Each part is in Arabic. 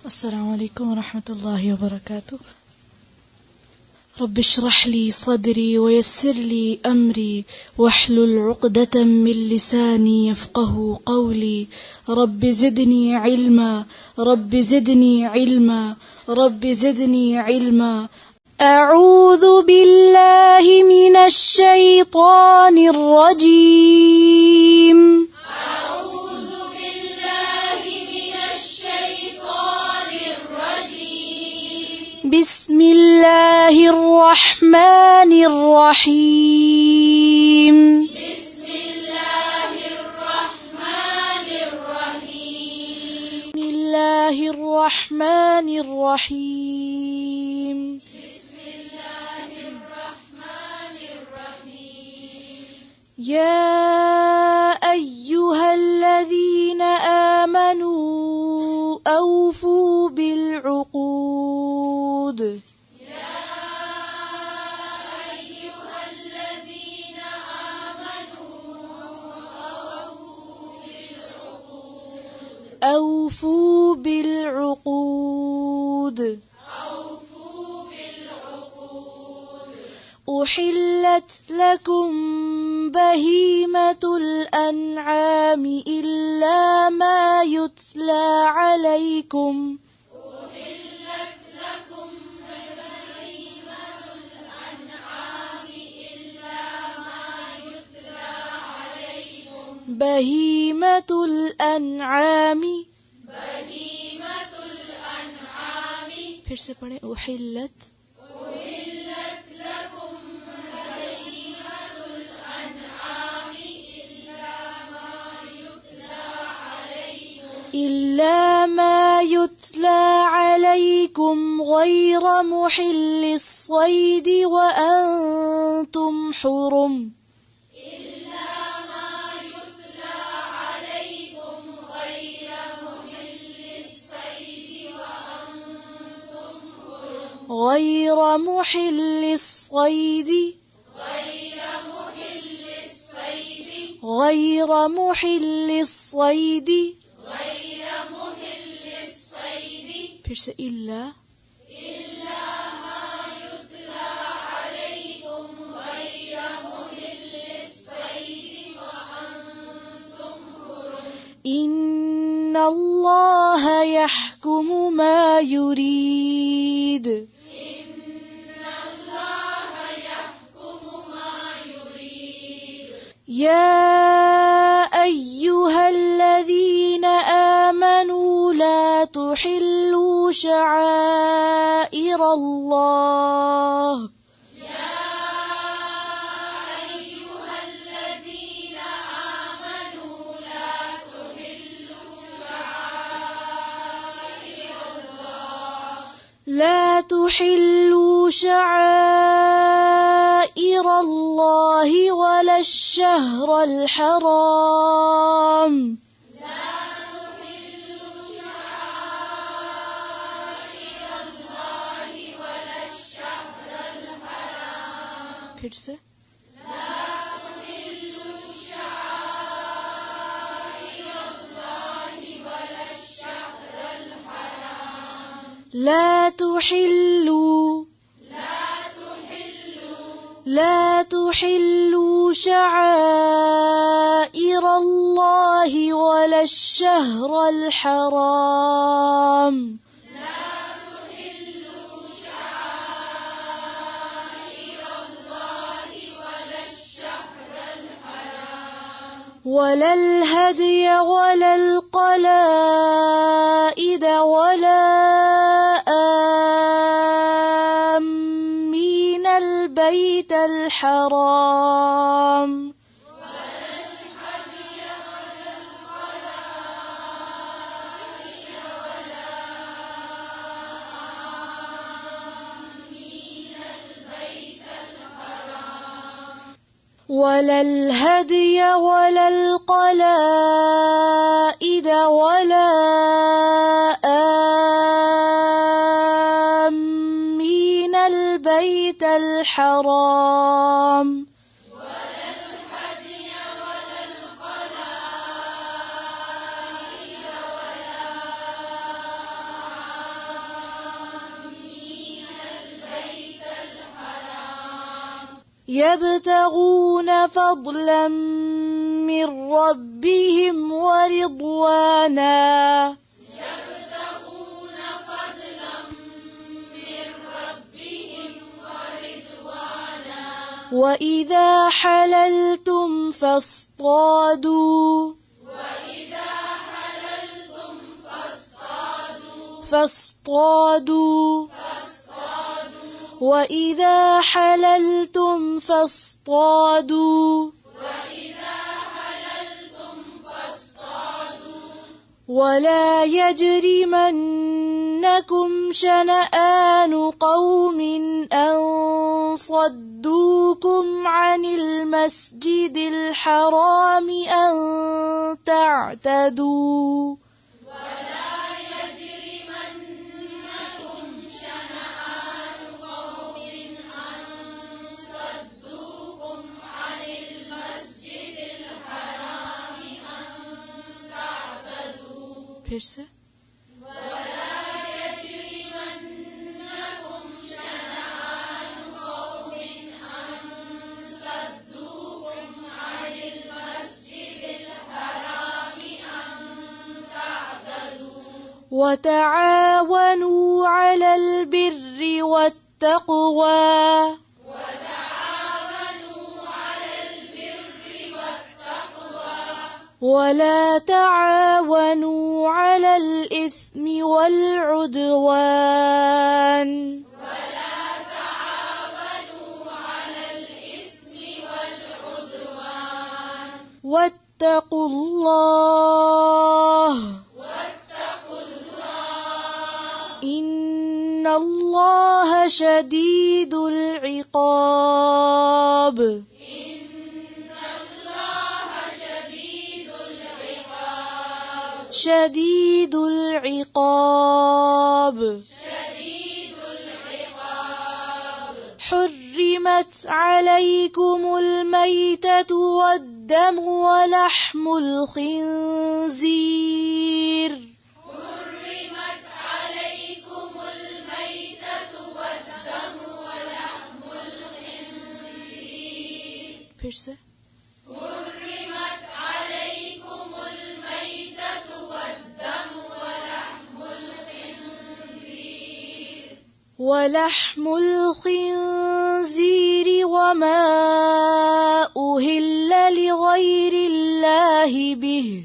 السلام عليكم ورحمة الله وبركاته. رب اشرح لي صدري ويسر لي أمري واحلل عقدة من لساني يفقه قولي. رب زدني علما، رب زدني علما، رب زدني علما. أعوذ بالله من الشيطان الرجيم. بسم الله الرحمن الرحيم. بسم الله الرحمن الرحيم. بسم الله الرحمن الرحيم. بسم الله الرحمن الرحيم. يا أيها الذين آمنوا أوفوا بالعقود. يا أيها الذين آمنوا أوفوا بالعقود. أوفوا بالعقود. أحلت لكم بهيمة الأنعام إلا ما يتلى عليكم. أحلت لكم بهيمة الأنعام إلا ما يتلى عليكم. بهيمة الأنعام. بهيمة الأنعام. फिर से पढ़े. أحلت. أحلت لكم بهيمة الأنعام إلا ما يتلى عليكم غير محل الصيد وأنتم حرم. إلا ما يتلى عليكم غير محل الصيد وأنتم حرم. غير محل الصيد. غير محل الصيد. غير محل الصيد. غير محل الصيد. फिर से إلا. إلا ما يتلى عليكم غير محل الصيد وأنتم حرم. إن الله يحكم ما يريد. إن الله يحكم ما يريد. يا أيها الذين آمنوا لا تحلوا شعائر الله. يا أيها الذين آمنوا لا تحلوا شعائر الله. لا تحلوا شعائر الله ولا الشهر الحرام. لا تحلوا شعائر الله ولا الشهر الحرام. फिर से. لا تحلوا شعائر الله ولا الشهر الحرام. لا تحلوا. لا تحلوا شعائر الله ولا الشهر الحرام. لا تحلوا شعائر الله ولا الشهر الحرام. ولا الهدي ولا القلائد ولا آمين البيت الحرام. ولا الهدي ولا القلائد ولا آمين البيت الحرام. ولا الهدي ولا القلائد ولا آمين البيت الحرام. ولا الهدي ولا القلائد ولا يبتغون فضلا من ربهم ورضوانا وإذا حللتم فاصطادوا وإذا حللتم فاصطادوا ولا يجرمنكم شنآن قوم أن صدوكم عن المسجد الحرام أن تعتدوا फिर से وتعاونوا على البر والتقوى ولا تعاونوا على الإثم والعدوان واتقوا الله إن الله شديد العقاب شديد العقاب حرمت عليكم الميتة والدم ولحم الخنزير फिर से ولحم الخنزير وما أهل لغير الله به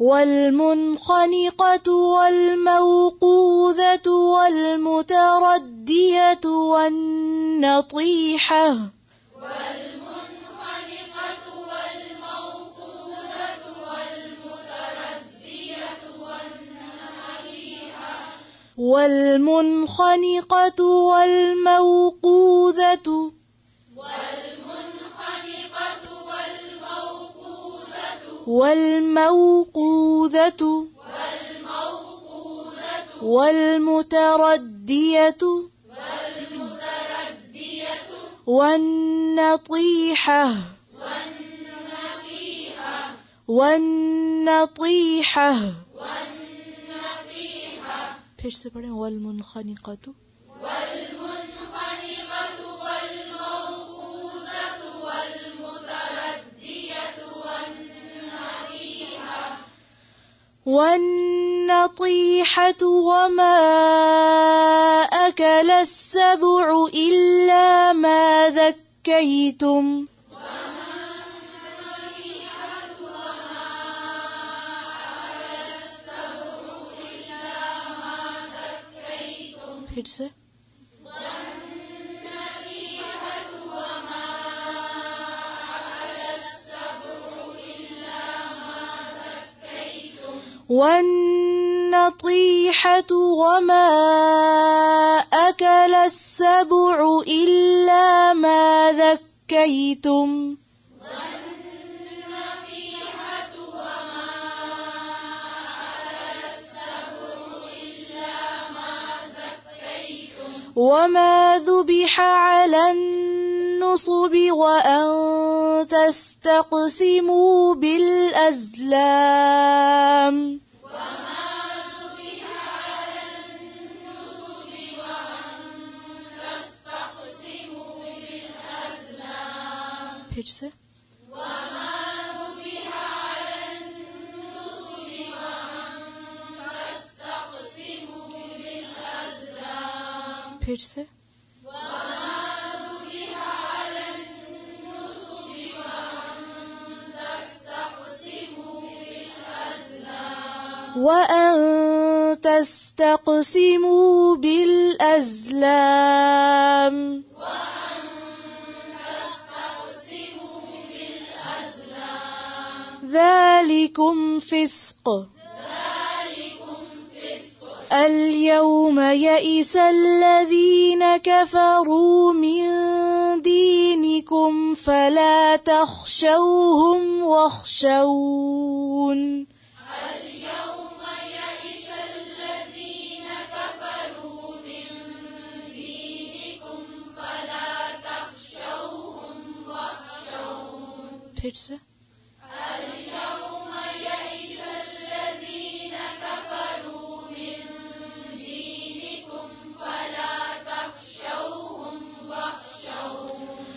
والمنخنقة والموقوذة والمتردية والنطيحة والمتردية والنطيحة फिर से पढ़ें والمنخنقة والنطيحة وما أكل السبع إلا ما ذكيتم फिर से والنطيحة وما أكل السبع إلا ما ذكيتم وما ذبح على النصب النصب وأن تستقسموا بالأزلام फिर से फिर से وأن تستقسموا بالأزلام ذلكم فسق اليوم يئس الذين كفروا من دينكم فلا تخشوهم واخشون फिर से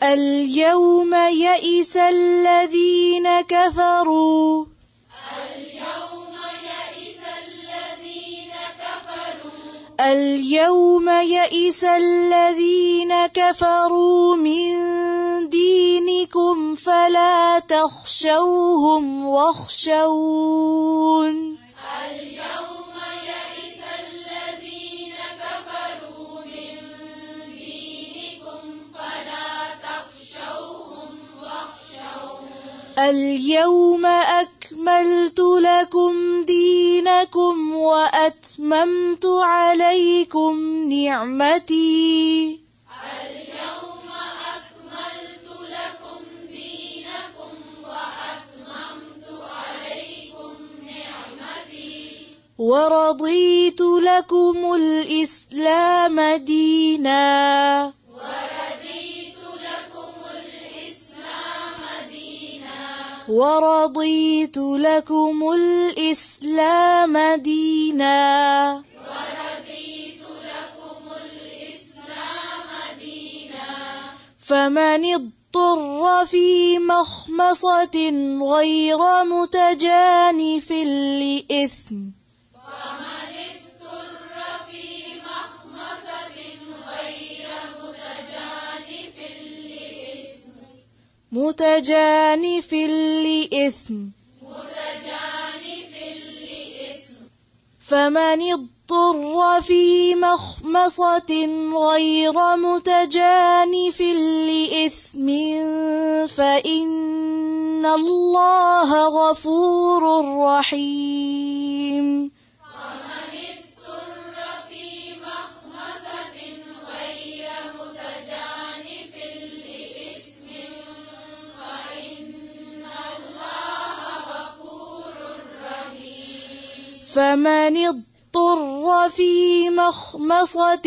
اليوم يئس الذين كفروا اليوم يئس الذين كفروا من دينكم فلا تخشوهم واخشون اليوم يئس الذين كفروا من دينكم فلا تخشوهم واخشون اليوم أكملت لكم دينكم وأتممت عليكم نعمتي اليوم أكملت لكم دينكم وأتممت عليكم نعمتي ورضيت لكم الإسلام دينا ورضيت لكم الإسلام دينا فمن اضطر في مخمصة غير متجانف لإثم متجانف لإثم فمن اضطر في مخمصة غير متجانف لإثم فإن الله غفور رحيم فمن اضطر في مخمصة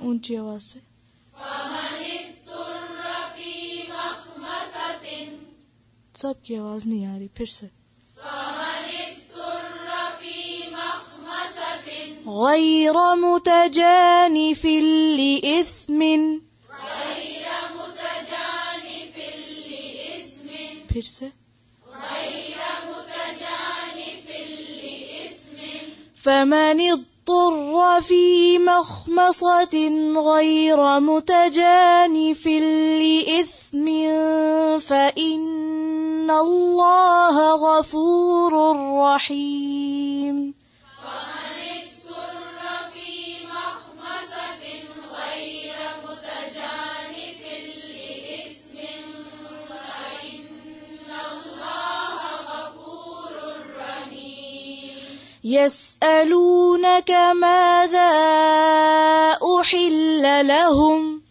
ऊंची आवाज से सबकी आवाज नहीं आ रही फिर से غير متجانف لإثم फिर से فمن اضطر في مخمصة غير متجانف لإثم فإن الله غفور رحيم يسألونك ماذا أحل لهم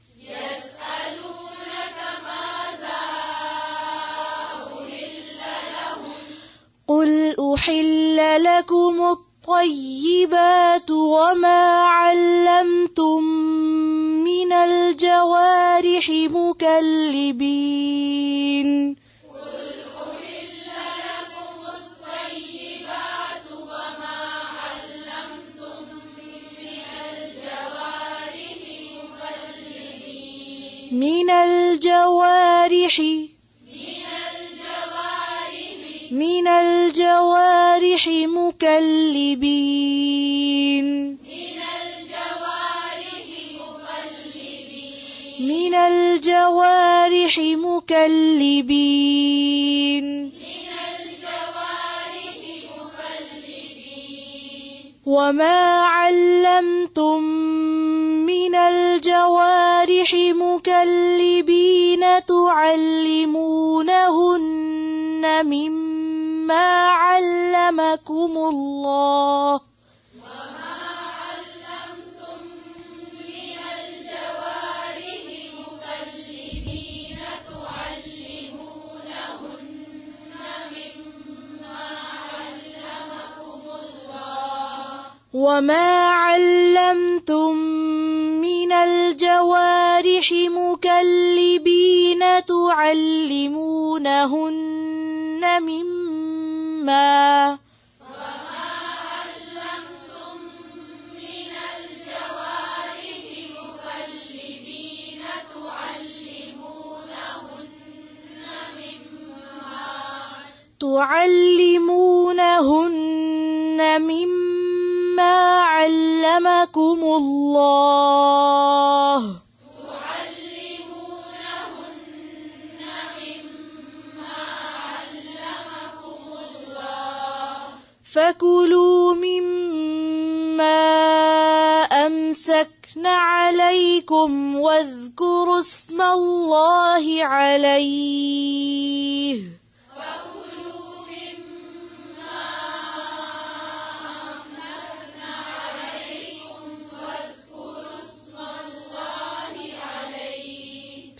قل أحل لكم الطيبات وما علمتم من الجوارح مكلبين من الجوارح مكلبين وما علمتم من الجوارح مكلبين تعلمونهن مما علمكم الله وما علمتم من الجوارح مكلبين تعلمونهن مما علمكم الله فكلوا مما أمسكن عليكم واذكروا اسم الله عليه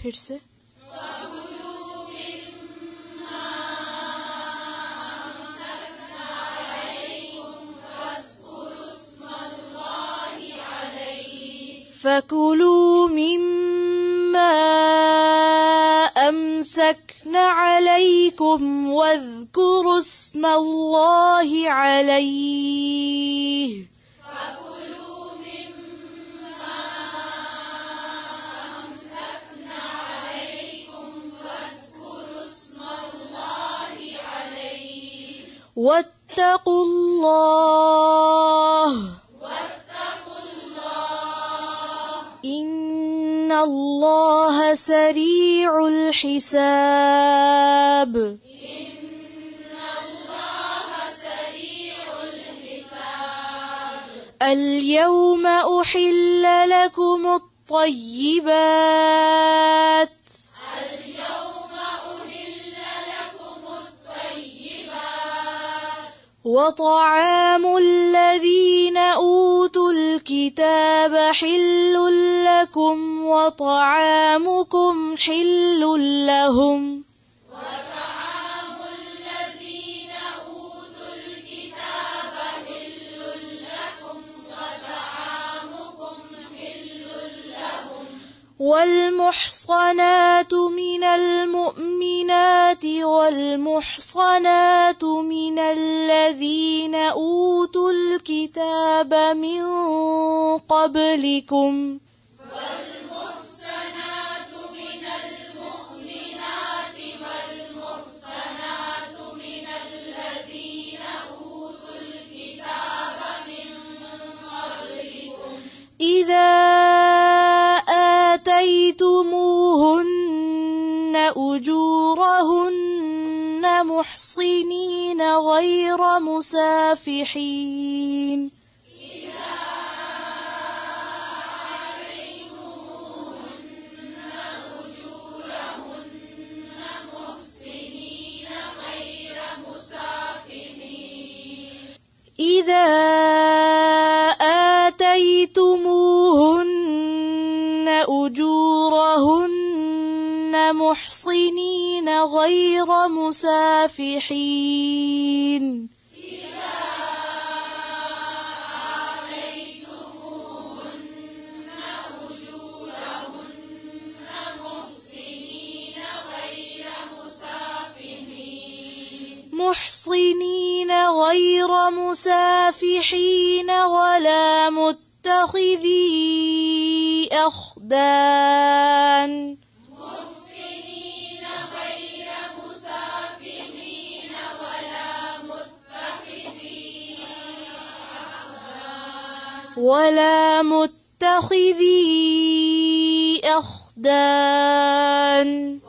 फिर से فكلوا مما أمسكن عليكم واذكروا اسم الله عليه واتقوا الله إن الله سريع الحساب اليوم أحل لكم الطيبات وطعام الذين أوتوا الكتاب حل لكم وطعامكم حل لهم والمحصنات من المؤمنات والمحصنات من الذين أوتوا الكتاب من قبلكم إذا آتيتموهن أجورهن محصنين غير مسافحين إذا آتيتموهن أجورهن محصنين غير مسافحين غير مسافحين ولا متخذي أخدان ولا متخذي أخدان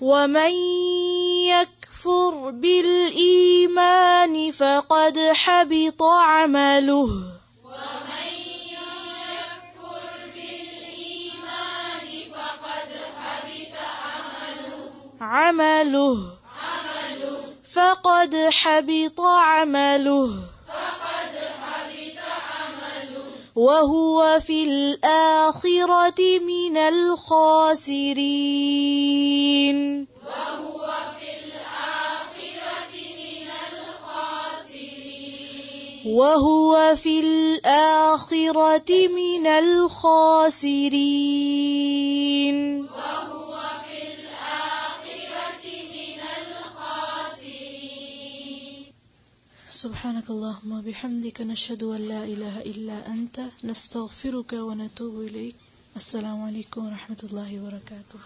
ومن يكفر بالإيمان فقد حبط عمله فقد حبط عمله وهو في الآخرة من الخاسرين وهو في الآخرة من الخاسرين سبحانك اللهم وبحمدك نشهد أن لا إله إلا أنت نستغفرك ونتوب إليك. السلام عليكم ورحمة الله وبركاته.